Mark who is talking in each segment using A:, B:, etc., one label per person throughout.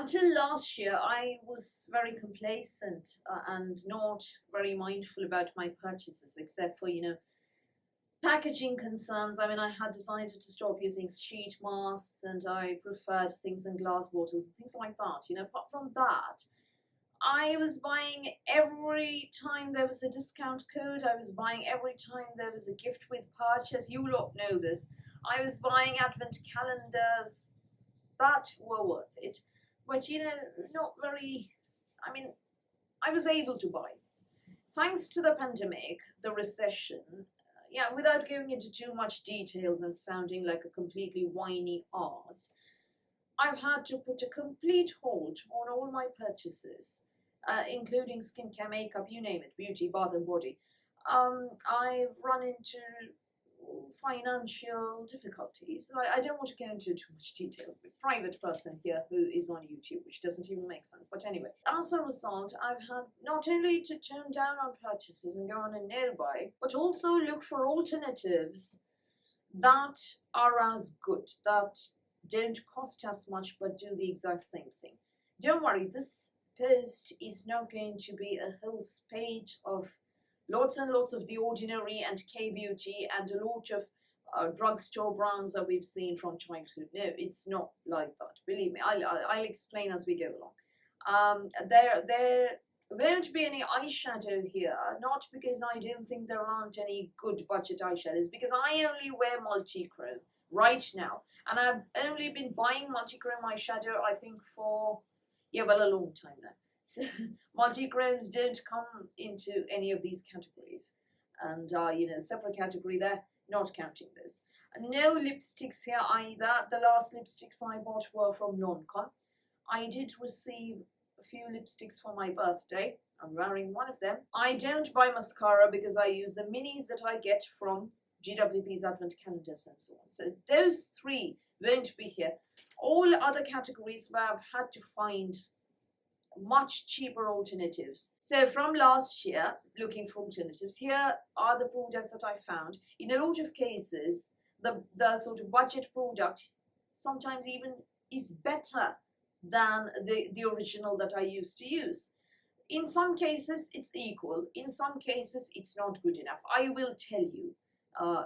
A: Until last year, I was very complacent and not very mindful about my purchases, except for, packaging concerns. I mean, I had decided to stop using sheet masks and I preferred things in glass bottles and things like that. Apart from that, I was buying every time there was a discount code. I was buying every time there was a gift with purchase. You lot know this. I was buying advent calendars that were worth it. But, not very, I mean, I was able to buy. Thanks to the pandemic, the recession, without going into too much details and sounding like a completely whiny arse, I've had to put a complete hold on all my purchases, including skincare, makeup, you name it, beauty, bath and body. I've run into financial difficulties. I don't want to go into too much detail. A private person here who is on YouTube, which doesn't even make sense. But anyway, as a result, I've had not only to tone down on purchases and go on a no-buy, but also look for alternatives that are as good, that don't cost as much but do the exact same thing. Don't worry, this post is not going to be a whole spate of lots and lots of The Ordinary and K-Beauty and a lot of drugstore brands that we've seen from childhood. No, it's not like that. Believe me, I'll explain as we go along. There won't be any eyeshadow here, not because I don't think there aren't any good budget eyeshadows, because I only wear multi-chrome right now. And I've only been buying multi-chrome eyeshadow, I think, for, a long time now. So, multi-chromes don't come into any of these categories, and separate category there, not counting those. No lipsticks here either. The last lipsticks I bought were from Lancome. I did receive a few lipsticks for my birthday. I'm wearing one of them. I don't buy mascara because I use the minis that I get from GWP's advent calendars and so on. So those three won't be here. All other categories where I've had to find much cheaper alternatives. So from last year, looking for alternatives, here are the products that I found. In a lot of cases, the sort of budget product sometimes even is better than the original that I used to use. In some cases, it's equal. In some cases, it's not good enough. I will tell you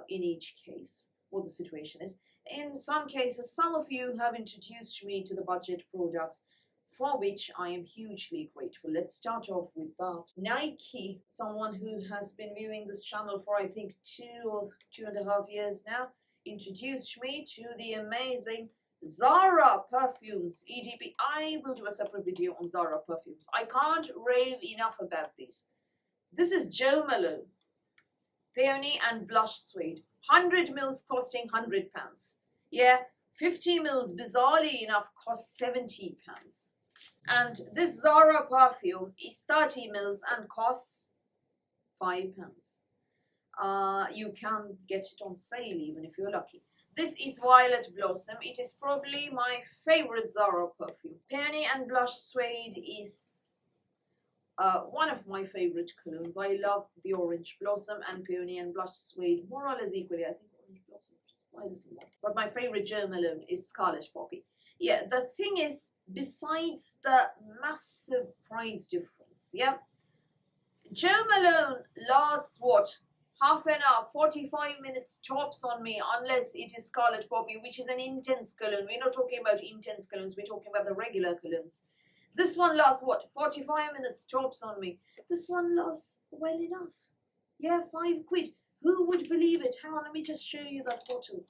A: in each case what the situation is. In some cases, some of you have introduced me to the budget products, for which I am hugely grateful. Let's start off with that. Nike, someone who has been viewing this channel for I think 2 or 2.5 years now, introduced me to the amazing Zara Perfumes EDP. I will do a separate video on Zara Perfumes. I can't rave enough about these. This is Jo Malone Peony and Blush Suede. 100 mils costing £100. Yeah, 50 mils, bizarrely enough, costs £70. And this Zara perfume is 30 mils and costs £5. You can get it on sale even if you're lucky. This is Violet Blossom. It is probably my favorite Zara perfume. Peony and Blush Suede is one of my favorite colognes. I love the Orange Blossom and Peony and Blush Suede more or less equally. I think Orange Blossom is quite a little more. But my favorite Jo Malone is Scarlet Poppy. Yeah, the thing is, besides the massive price difference, Jo Malone lasts, what, half an hour, 45 minutes tops on me, unless it is Scarlet Poppy, which is an intense cologne. We're not talking about intense colognes, we're talking about the regular colognes. This one lasts, what, 45 minutes tops on me. This one lasts well enough. Yeah, £5. Who would believe it? Hang on, let me just show you that bottle.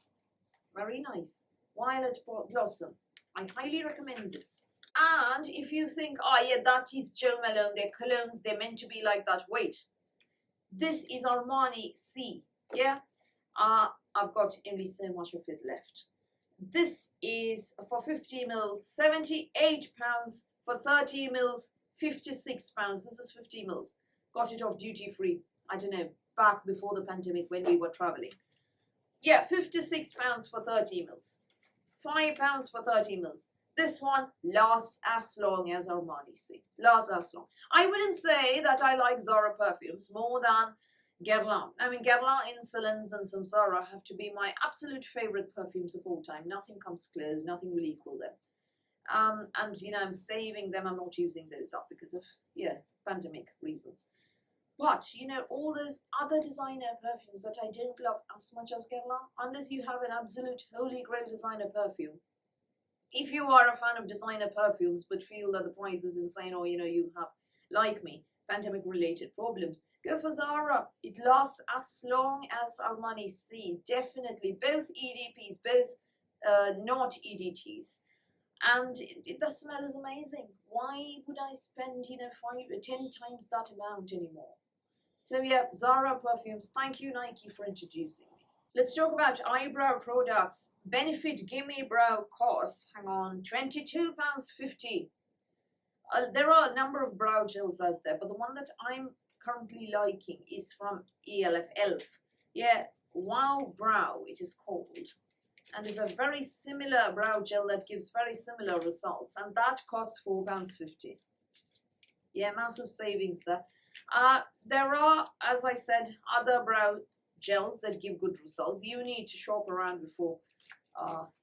A: Very nice. Violet Blossom. I highly recommend this. And if you think, that is Jo Malone, they're colognes, they're meant to be like that. Wait. This is Armani C. Yeah? I've got only so much of it left. This is for 50 mils, £78. For 30 mils, £56. This is 50 mils. Got it off duty free. I don't know, back before the pandemic when we were traveling. Yeah, £56 for 30 mils. £5 for 30 mils. This one lasts as long as Armani C. Lasts as long. I wouldn't say that I like Zara Perfumes more than Guerlain. I mean, Guerlain, Insolence and Samsara have to be my absolute favorite perfumes of all time. Nothing comes close. Nothing will equal them. And you know, I'm saving them. I'm not using those up because of, yeah, pandemic reasons. But you know, all those other designer perfumes that I don't love as much as Guerlain, unless you have an absolute holy grail designer perfume. If you are a fan of designer perfumes but feel that the price is insane, or you know, you have, like me, pandemic related problems, go for Zara. It lasts as long as our money see. Definitely, both EDPs, both not EDTs. And the smell is amazing. Why would I spend, you know, 10 times that amount anymore? So yeah, Zara Perfumes, thank you Nike for introducing me. Let's talk about eyebrow products. Benefit Gimme Brow costs, hang on, £22.50. There are a number of brow gels out there, but the one that I'm currently liking is from ELF. Yeah, Wow Brow it is called. And is a very similar brow gel that gives very similar results, and that costs £4.50. Yeah, massive savings there. There are, as I said, other brow gels that give good results. You need to shop around before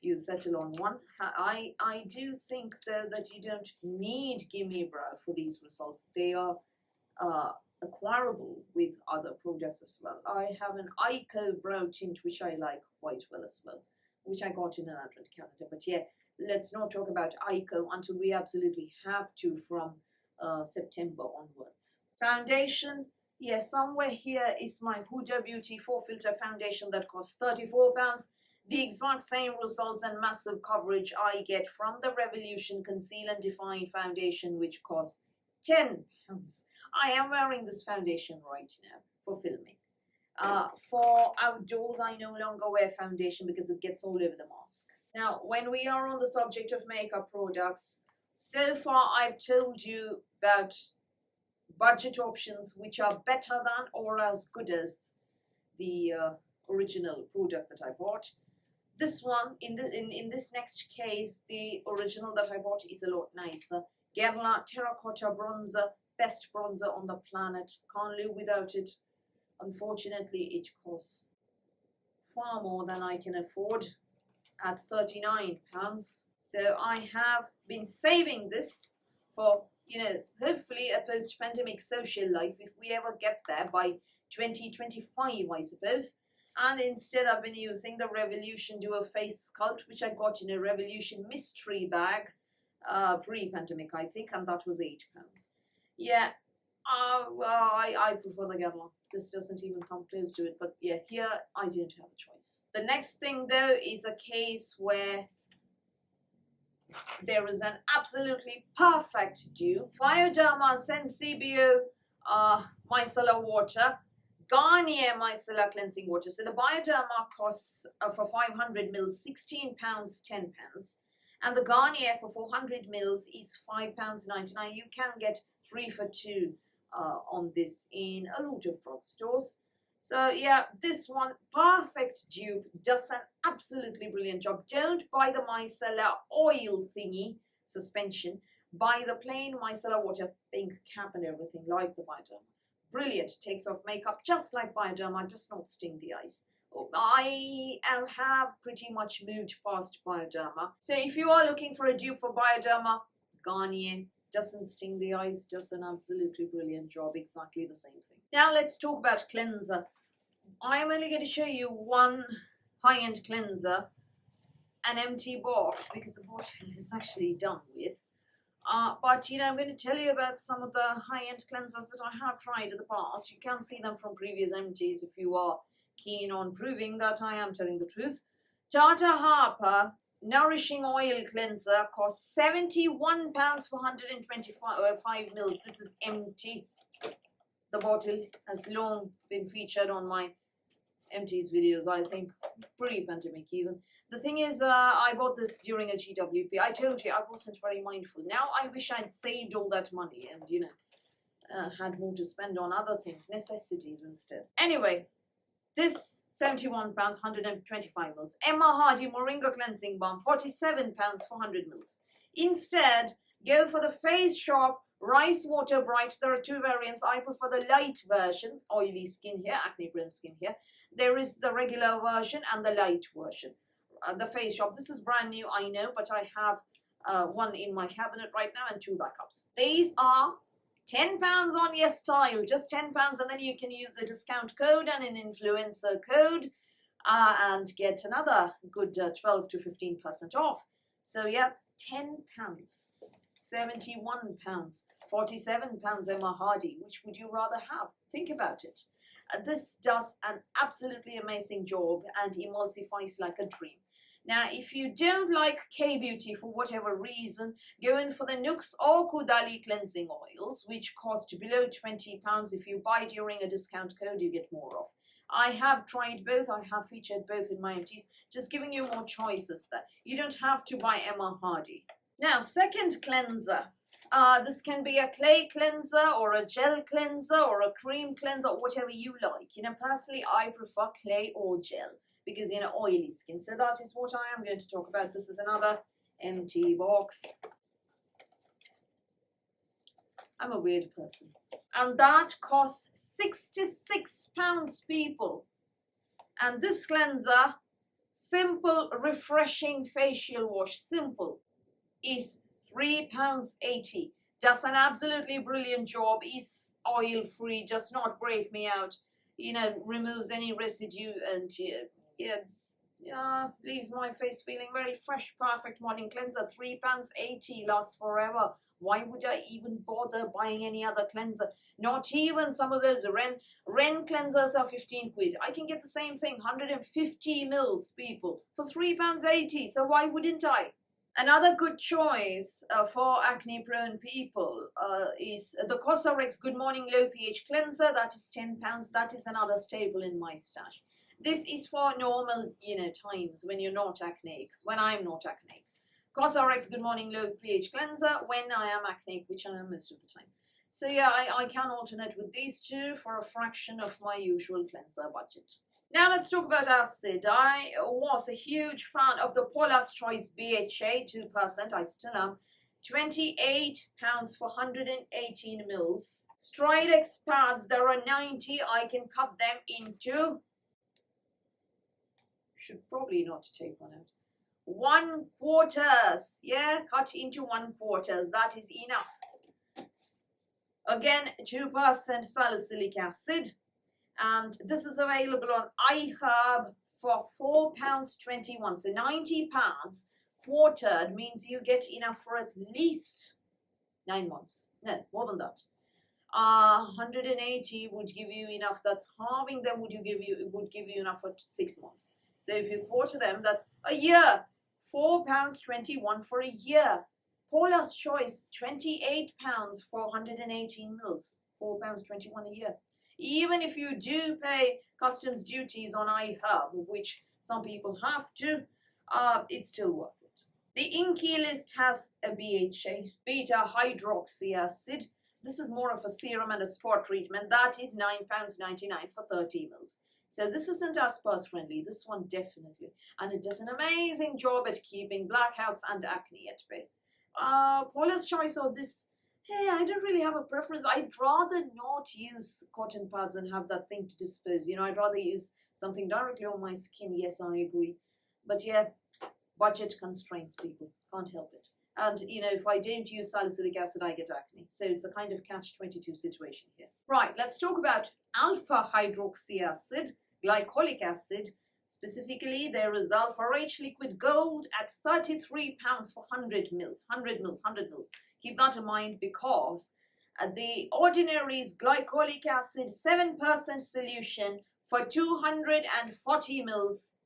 A: you settle on one. I do think though that you don't need Gimme Brow for these results. They are acquirable with other products as well. I have an Ico brow tint which I like quite well as well, which I got in an advent calendar. But yeah, let's not talk about Ico until we absolutely have to from September onwards. Foundation, yeah, somewhere here is my Huda Beauty 4 filter foundation that costs £34. The exact same results and massive coverage I get from the Revolution Conceal and Define foundation, which costs £10. I am wearing this foundation right now for filming. For outdoors, I no longer wear foundation because it gets all over the mask. Now, when we are on the subject of makeup products, so far I've told you about budget options which are better than or as good as the original product that I bought. This one, in this next case, the original that I bought is a lot nicer. Guerlain Terracotta Bronzer, best bronzer on the planet. Can't live without it. Unfortunately, it costs far more than I can afford at £39. So I have been saving this for, you know, hopefully a post-pandemic social life, if we ever get there by 2025, I suppose. And instead I've been using the Revolution Duo Face Sculpt, which I got in a Revolution mystery bag pre-pandemic, I think, and that was £8. Yeah, I prefer the Guerlain. This doesn't even come close to it, but yeah, here I don't have a choice. The next thing though is a case where there is an absolutely perfect dupe. Bioderma Sensibio Micellar Water, Garnier Micellar Cleansing Water. So the Bioderma costs for 500 mils £16, £10. And the Garnier for 400 mils is £5.99. You can get 3 for 2 on this in a lot of drugstores. So yeah, this one, perfect dupe, does an absolutely brilliant job. Don't buy the micellar oil thingy suspension. Buy the plain micellar water, pink cap and everything, like the Bioderma. Brilliant, takes off makeup just like Bioderma, does not sting the eyes. I have pretty much moved past Bioderma. So if you are looking for a dupe for Bioderma, Garnier doesn't sting the eyes, does an absolutely brilliant job, exactly the same thing. Now let's talk about cleanser. I'm only going to show you one high-end cleanser, an empty box, because the bottle is actually done with. But you know, I'm going to tell you about some of the high-end cleansers that I have tried in the past. You can see them from previous empties if you are keen on proving that I am telling the truth. Tata Harper Nourishing Oil Cleanser costs £71 for 125 mils. This is empty. The bottle has long been featured on my empties videos, I think, pre-pandemic even. The thing is, I bought this during a GWP. I told you I wasn't very mindful. Now I wish I'd saved all that money and, you know, had more to spend on other things, necessities instead. Anyway, this £71, 125 mils. Emma Hardy Moringa Cleansing Balm, £47 for 100 mils. Instead, go for the Face Shop Rice Water Bright. There are two variants. I prefer the light version, oily skin here, acne prone skin here. There is the regular version and the light version. The Face Shop, this is brand new, I know, but I have one in my cabinet right now and 2 backups. These are £10 on your style, just £10, and then you can use a discount code and an influencer code and get another good 12 to 15% off. So yeah, £10, £71, £47 Emma Hardy. Which would you rather have? Think about it. This does an absolutely amazing job and emulsifies like a dream. Now, if you don't like K-Beauty for whatever reason, go in for the Nux or Kudali cleansing oils, which cost below £20. If you buy during a discount code, you get more off. I have tried both. I have featured both in my empties, just giving you more choices there. You don't have to buy Emma Hardy. Now, second cleanser. This can be a clay cleanser or a gel cleanser or a cream cleanser, or whatever you like. You know, personally, I prefer clay or gel because, you know, oily skin. So that is what I am going to talk about. This is another empty box. I'm a weird person. And that costs £66, people. And this cleanser, simple, refreshing facial wash, simple, is £3.80. Does an absolutely brilliant job, is oil-free, does not break me out, you know, removes any residue, and leaves my face feeling very fresh. Perfect morning cleanser. £3.80, lasts forever. Why would I even bother buying any other cleanser? Not even some of those Ren cleansers are 15 quid. I can get the same thing, 150 mils, people, for £3.80. So why wouldn't I? Another good choice for acne-prone people is the Cosrx Good Morning Low pH Cleanser. That is £10. That is another staple in my stash. This is for normal, you know, times when you're not acneic, when I'm not acneic. Cosrx Good Morning Low pH Cleanser when I am acneic, which I am most of the time. So yeah, I can alternate with these two for a fraction of my usual cleanser budget. Now let's talk about acid. I was a huge fan of the Paula's Choice BHA 2%. I still am. £28 for 118 mils. Stridex pads, there are 90. I can cut them into... Should probably not take one out. 1/4. Yeah, cut into 1/4. That is enough. Again, 2% salicylic acid. And this is available on iHerb for £4.21. So £90 quartered means you get enough for at least 9 months. No, more than that. 180 would give you enough. That's halving them. Would give you enough for 6 months. So if you quarter them, that's a year. £4.21 for a year. Paula's Choice, £28 for 118 mils. £4.21 a year. Even if you do pay customs duties on iHerb, which some people have to, it's still worth it. The Inky list has a BHA, beta hydroxy acid. This is more of a serum and a spot treatment. That is £9.99 for 30 mils. So this isn't as purse friendly, this one definitely. And it does an amazing job at keeping blackouts and acne at bay. Paula's Choice or this, hey, I don't really have a preference. I'd rather not use cotton pads and have that thing to dispose. You know, I'd rather use something directly on my skin. Yes, I agree. But yeah, budget constraints, people. Can't help it. And, you know, if I don't use salicylic acid, I get acne. So it's a kind of catch-22 situation here. Right, let's talk about alpha hydroxy acid, glycolic acid. Specifically, there is Alpha H Liquid Gold at £33 for 100 mils. 100 mils, 100 mils. Keep that in mind because the Ordinary's Glycolic Acid 7% solution for 240 mils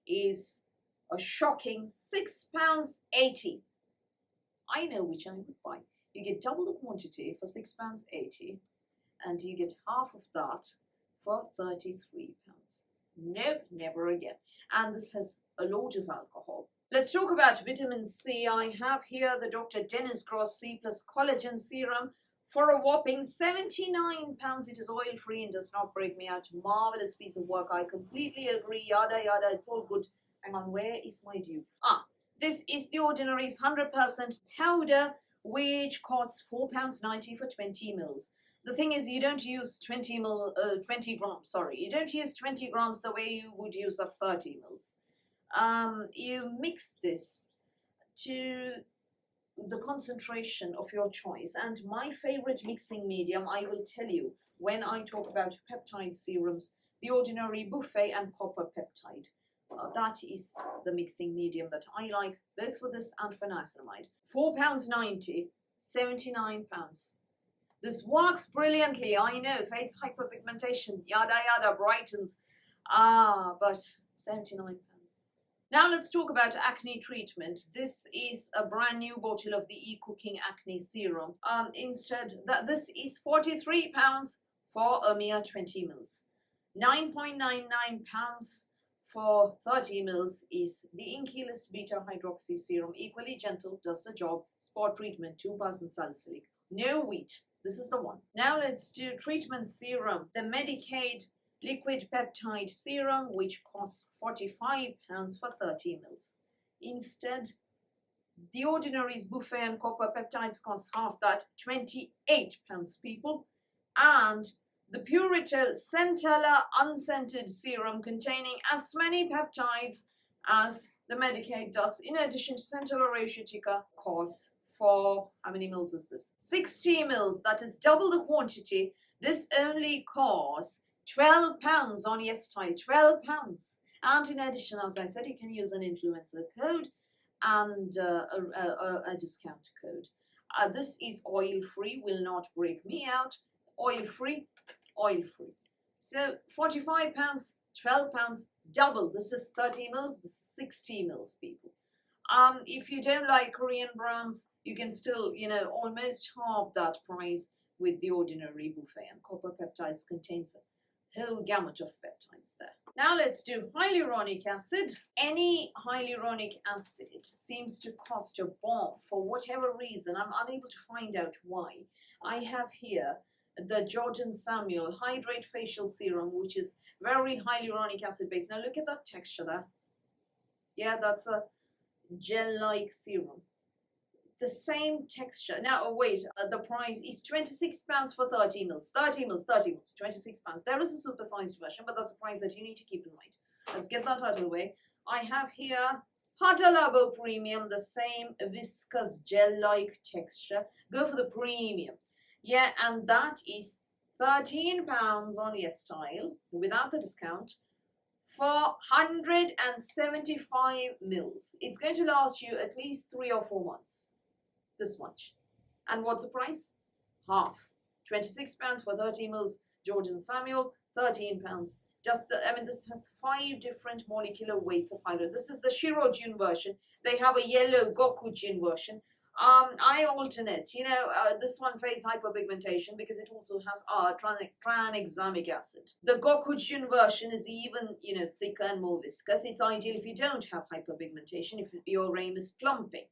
A: is a shocking £6.80. I know which I would buy. You get double the quantity for £6.80 and you get half of that for £33. Nope, never again. And this has a lot of alcohol. Let's talk about vitamin C. I have here the Dr. Dennis Gross C plus collagen serum for a whopping £79. It is oil-free and does not break me out. Marvelous piece of work. I completely agree. Yada, yada. It's all good. Hang on, where is my dupe? This is the Ordinary's 100% powder, which costs £4.90 for 20 mils. The thing is, you don't use 20 grams, sorry. You don't use 20 grams the way you would use up 30 mils. You mix this to the concentration of your choice. And my favorite mixing medium, I will tell you when I talk about peptide serums, the ordinary buffet and copper peptide. That is the mixing medium that I like, both for this and for niacinamide. £4.90, £79. This works brilliantly, I know, fades hyperpigmentation, yada yada, brightens. But £79. Now let's talk about Acne Treatment. This is a brand new bottle of the E-Cooking Acne Serum. This is £43 for a mere 20 mils. £9.99 for 30 mils is the Inky List Beta Hydroxy Serum. Equally gentle, does the job. Spot treatment, 2% salicylic. No wheat. This is the one. Now let's do Treatment Serum. The Medicaid Liquid Peptide Serum, which costs £45 for 30 mils. Instead, the Ordinary's Buffet and Copper Peptides cost half that, £28, people. And the Purito Centella Unscented Serum, containing as many peptides as the Medicaid does, in addition to Centella Ratiotica, costs for, how many mils is this? 60 mils, that is double the quantity. This only costs £12 on YesStyle, £12. And in addition, as I said, you can use an influencer code and a discount code. This is oil-free, will not break me out. Oil-free, oil-free. So £45, £12, double. This is 30 mils, this is 60 mils, people. If you don't like Korean brands, you can still, almost half that price with the Ordinary Buffet, and Copper Peptides contains a whole gamut of peptides there. Now let's do Hyaluronic Acid. Any hyaluronic acid seems to cost a bomb for whatever reason. I'm unable to find out why. I have here the Jordan Samuel Hydrate Facial Serum, which is very hyaluronic acid based. Now look at that texture there. Yeah, that's a gel-like serum. The same texture. Now, wait, the price is £26 for 30 mils. 30 mils, 30 mils, £26. There is a supersized version, but that's a price that you need to keep in mind. Let's get that out of the way. I have here Hada Labo Premium, the same viscous gel-like texture. Go for the premium. Yeah, and that is £13 on YesStyle, without the discount, for 175 mils. It's going to last you at least 3 or 4 months. This much. And what's the price? Half. £26 for 30 mils. Jordan Samuel, £13. This has 5 different molecular weights of hydrogen. This is the Shirojun version. They have a yellow Gokujin version. I alternate. This one fades hyperpigmentation because it also has tranexamic acid. The Gokujin version is even, thicker and more viscous. It's ideal if you don't have hyperpigmentation, if your aim is plumping.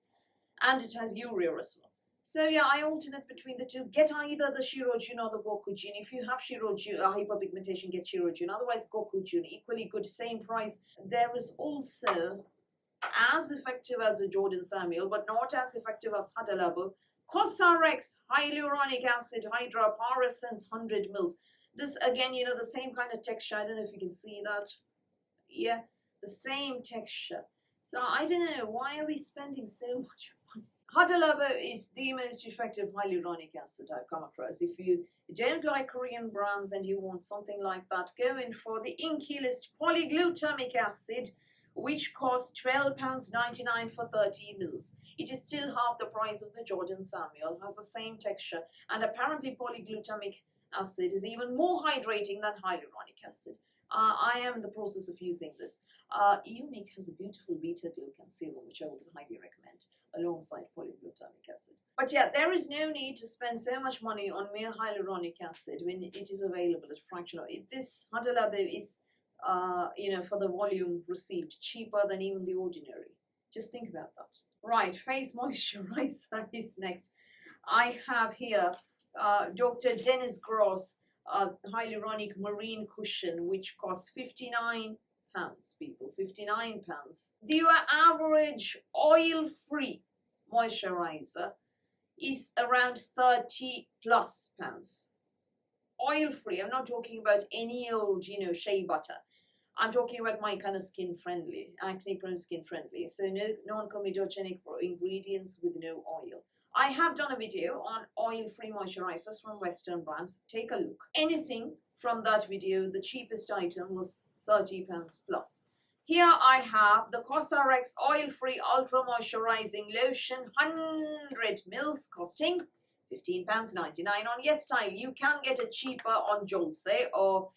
A: And it has urea as well. So yeah, I alternate between the two. Get either the Shirojun or the Gokujin. If you have Shirojun, hyperpigmentation, get Shirojun. Otherwise, Gokujin, equally good, same price. There is also as effective as the Jordan Samuel, but not as effective as Hada Labo, Cosrx Hyaluronic Acid Hydra Paracens 100 mils. This again, the same kind of texture. I don't know if you can see that. Yeah, the same texture. So I don't know, why are we spending so much money? Hada Labo is the most effective hyaluronic acid I've come across. If you don't like Korean brands and you want something like that, go in for the Inky List Polyglutamic Acid, which costs £12.99 for 30 mils. It is still half the price of the Jordan Samuel, has the same texture, and apparently polyglutamic acid is even more hydrating than hyaluronic acid. I am in the process of using this. Unique has a beautiful beta glucan serum, which I also highly recommend, alongside polyglutamic acid. But yeah, there is no need to spend so much money on mere hyaluronic acid when it is available at a fraction of it. This Hada Labo is, for the volume received, cheaper than even the Ordinary. Just think about that. Right, face moisturizer is next. I have here Dr. Dennis Gross Hyaluronic Marine Cushion, which costs £59, people, £59. Your average oil-free moisturizer is around £30+ pounds. Oil-free, I'm not talking about any old, shea butter. I'm talking about my kind of skin friendly, acne prone skin friendly. So no non-comedogenic ingredients with no oil. I have done a video on oil-free moisturizers from Western brands. Take a look. Anything from that video, the cheapest item was £30 plus. Here I have the COSRX oil-free ultra moisturizing lotion, 100 mils, costing £15.99 on YesStyle. You can get it cheaper on Jolse or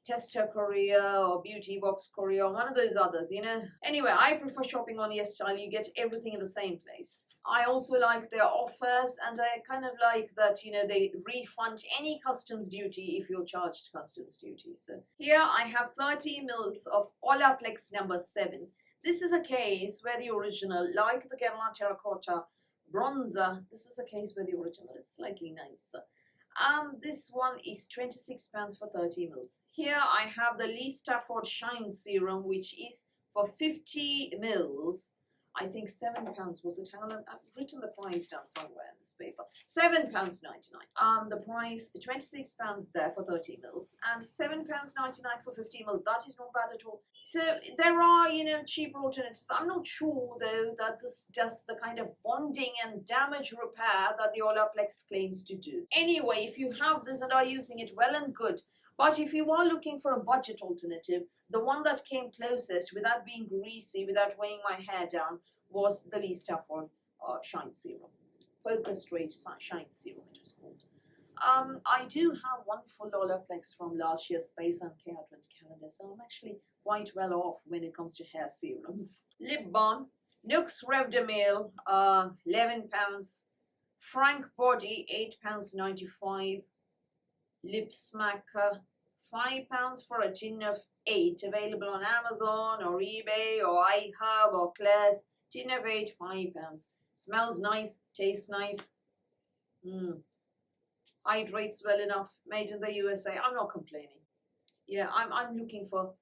A: Tester Korea or Beauty Box Korea, one of those others, you know. Anyway, I prefer shopping on YesStyle. You get everything in the same place. I also like their offers, and I kind of like that, you know, they refund any customs duty if you're charged customs duty. So here I have 30 mils of Olaplex number 7. This is a case where the original, like the Guerlain Terracotta Bronzer, this is a case where the original is slightly nicer. This one is £26 for 30 mils. Here I have the Lee Stafford Shine Serum, which is for 50 mils. I think £7 was it? Hang on, I've written the price down somewhere in this paper. £7.99. The price, £26 there for 30 mils and £7.99 for 50 mils. That is not bad at all. So there are, you know, cheaper alternatives. I'm not sure though that this does the kind of bonding and damage repair that the Olaplex claims to do. Anyway, if you have this and are using it, well and good. But if you are looking for a budget alternative, the one that came closest without being greasy, without weighing my hair down, was the Lee Stafford Shine Serum. Poker Straight Shine Serum, it was called. I do have one full Olaplex from last year's Space and Care Advent calendar, so I'm actually quite well off when it comes to hair serums. Lip Balm, Nux Revdemil, £11. Frank Body, £8.95. Lip Smacker, £5 for a tin of 8, available on Amazon or eBay or iHub or Claire's. Tin of 8, £5. Smells nice, tastes nice, hydrates well enough, made in the USA. I'm not complaining. Yeah, I'm looking for,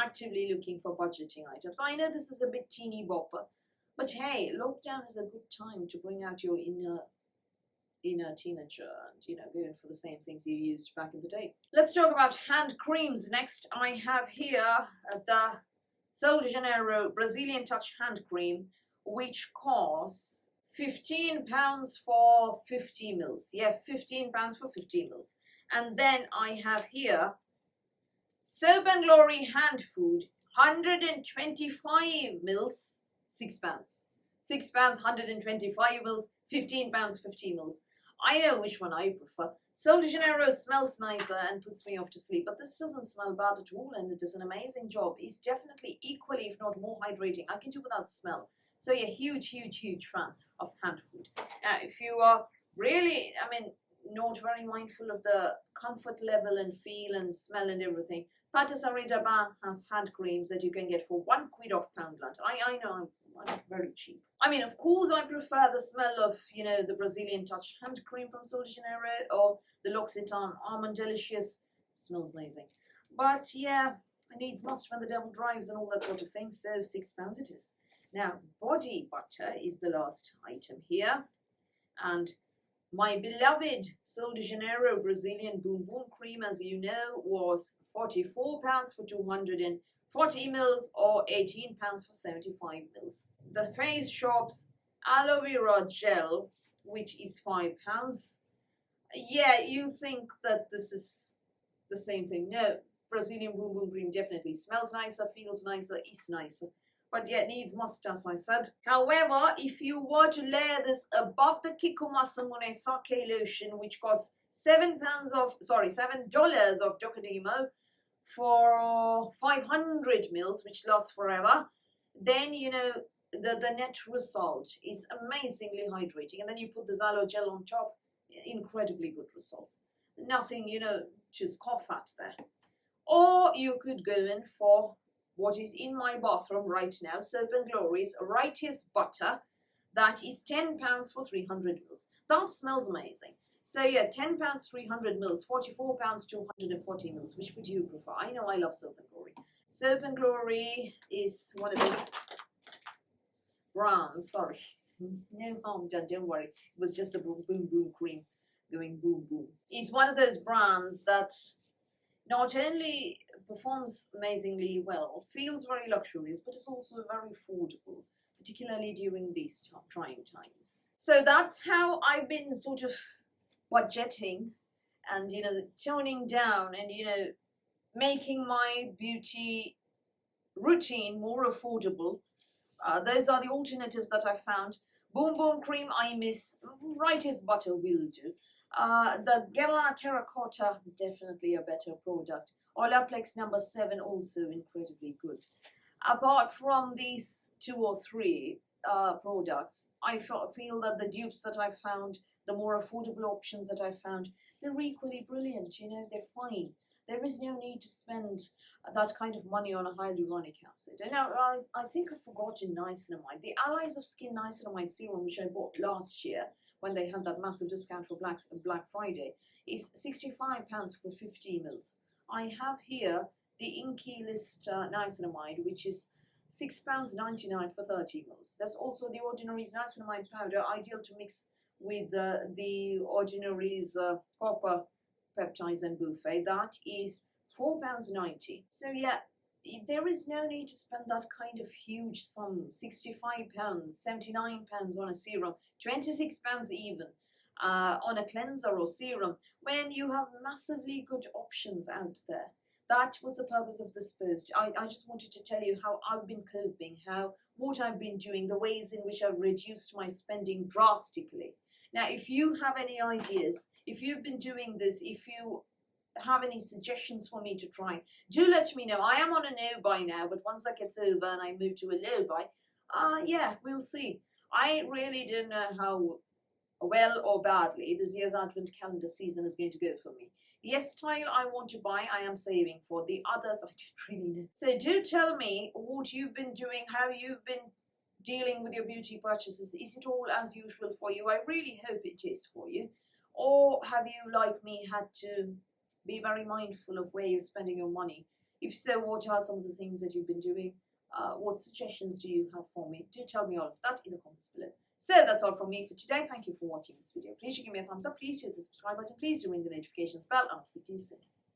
A: actively looking for budgeting items. I know this is a bit teeny bopper, but hey, lockdown is a good time to bring out your inner teenager and, you know, going for the same things you used back in the day. Let's talk about hand creams next. I have here the Sol de Janeiro Brazilian Touch hand cream, which costs £15 for 50 mils. Yeah, £15 for 50 mils. And then I have here Soap and Glory Hand Food, 125 mils, £6. £6, 125 mils, £15, 50 mils. I know which one I prefer. Sol de Janeiro smells nicer and puts me off to sleep, but this doesn't smell bad at all, and it does an amazing job. It's definitely equally, if not more, hydrating. I can do without smell. So yeah, huge fan of hand food. Now, if you are really, not very mindful of the comfort level and feel and smell and everything, Patisserie d'Aubin has hand creams that you can get for £1 off Poundland. I know I'm very cheap. Of course, I prefer the smell of, you know, the Brazilian Touch hand cream from Sol de Janeiro or the L'Occitane Almond Delicious. Smells amazing. But yeah, it needs must when the devil drives and all that sort of thing. So £6 it is. Now, body butter is the last item here. And my beloved Sol de Janeiro Brazilian Boom Boom Cream, as you know, was £44 for 240 mils or £18 for 75 mils. The Face Shop's Aloe Vera Gel, which is £5. Yeah, you think that this is the same thing. No, Brazilian Boom Boom Cream definitely smells nicer, feels nicer, is nicer. But yeah, needs must, as I said. However, if you were to layer this above the Kikuma Samune Sake lotion, which costs $7 of Docodemo for 500 mils, which lasts forever, then, you know, the net result is amazingly hydrating. And then you put the Aloe gel on top, incredibly good results. Nothing, you know, to scoff at there. Or you could go in for what is in my bathroom right now, Soap and Glory's Righteous Butter. That is £10 for 300 mils. That smells amazing. So yeah, £10, 300 mils, £44, 240 mils. Which would you prefer? I know I love Soap and Glory. Soap and Glory is one of those brands, sorry. No harm done, don't worry. It was just a boom boom cream going boom boom. It's one of those brands that not only performs amazingly well, feels very luxurious, but is also very affordable, particularly during these trying times. So that's how I've been sort of budgeting and, you know, toning down and, you know, making my beauty routine more affordable. Those are the alternatives that I found. Boom Boom Cream I miss, right as butter will do. The Gela Terracotta, definitely a better product. Olaplex number 7, also incredibly good. Apart from these 2 or 3 products, I feel that the dupes that I found, the more affordable options that I found, they're equally brilliant, you know, they're fine. There is no need to spend that kind of money on a hyaluronic acid. And now, I think I've forgotten niacinamide. The Allies of Skin niacinamide serum, which I bought last year when they had that massive discount for Black Friday, is £65 for 50 mils. I have here the Inky List niacinamide, which is £6.99 for 30 mils. There's also the Ordinary's niacinamide powder, ideal to mix with the Ordinary's copper peptides and buffet. That is £4.90. So yeah, there is no need to spend that kind of huge sum, £65, £79 on a serum, £26 even on a cleanser or serum, when you have massively good options out there. That was the purpose of this post. I just wanted to tell you how I've been coping, what I've been doing, the ways in which I've reduced my spending drastically. Now, if you have any ideas, if you've been doing this, if you have any suggestions for me to try, do let me know. I am on a no buy now, but once that gets over and I move to a low buy, yeah, we'll see. I really don't know how well or badly this year's advent calendar season is going to go for me. The style I want to buy, I am saving for. The others, I don't really know. So do tell me what you've been doing, how you've been dealing with your beauty purchases. Is it all as usual for you? I really hope it is for you. Or have you, like me, had to be very mindful of where you're spending your money? If so, what are some of the things that you've been doing? What suggestions do you have for me? Do tell me all of that in the comments below. So that's all from me for today. Thank you for watching this video. Please do give me a thumbs up. Please hit the subscribe button. Please do ring the notifications bell. I'll speak to you soon.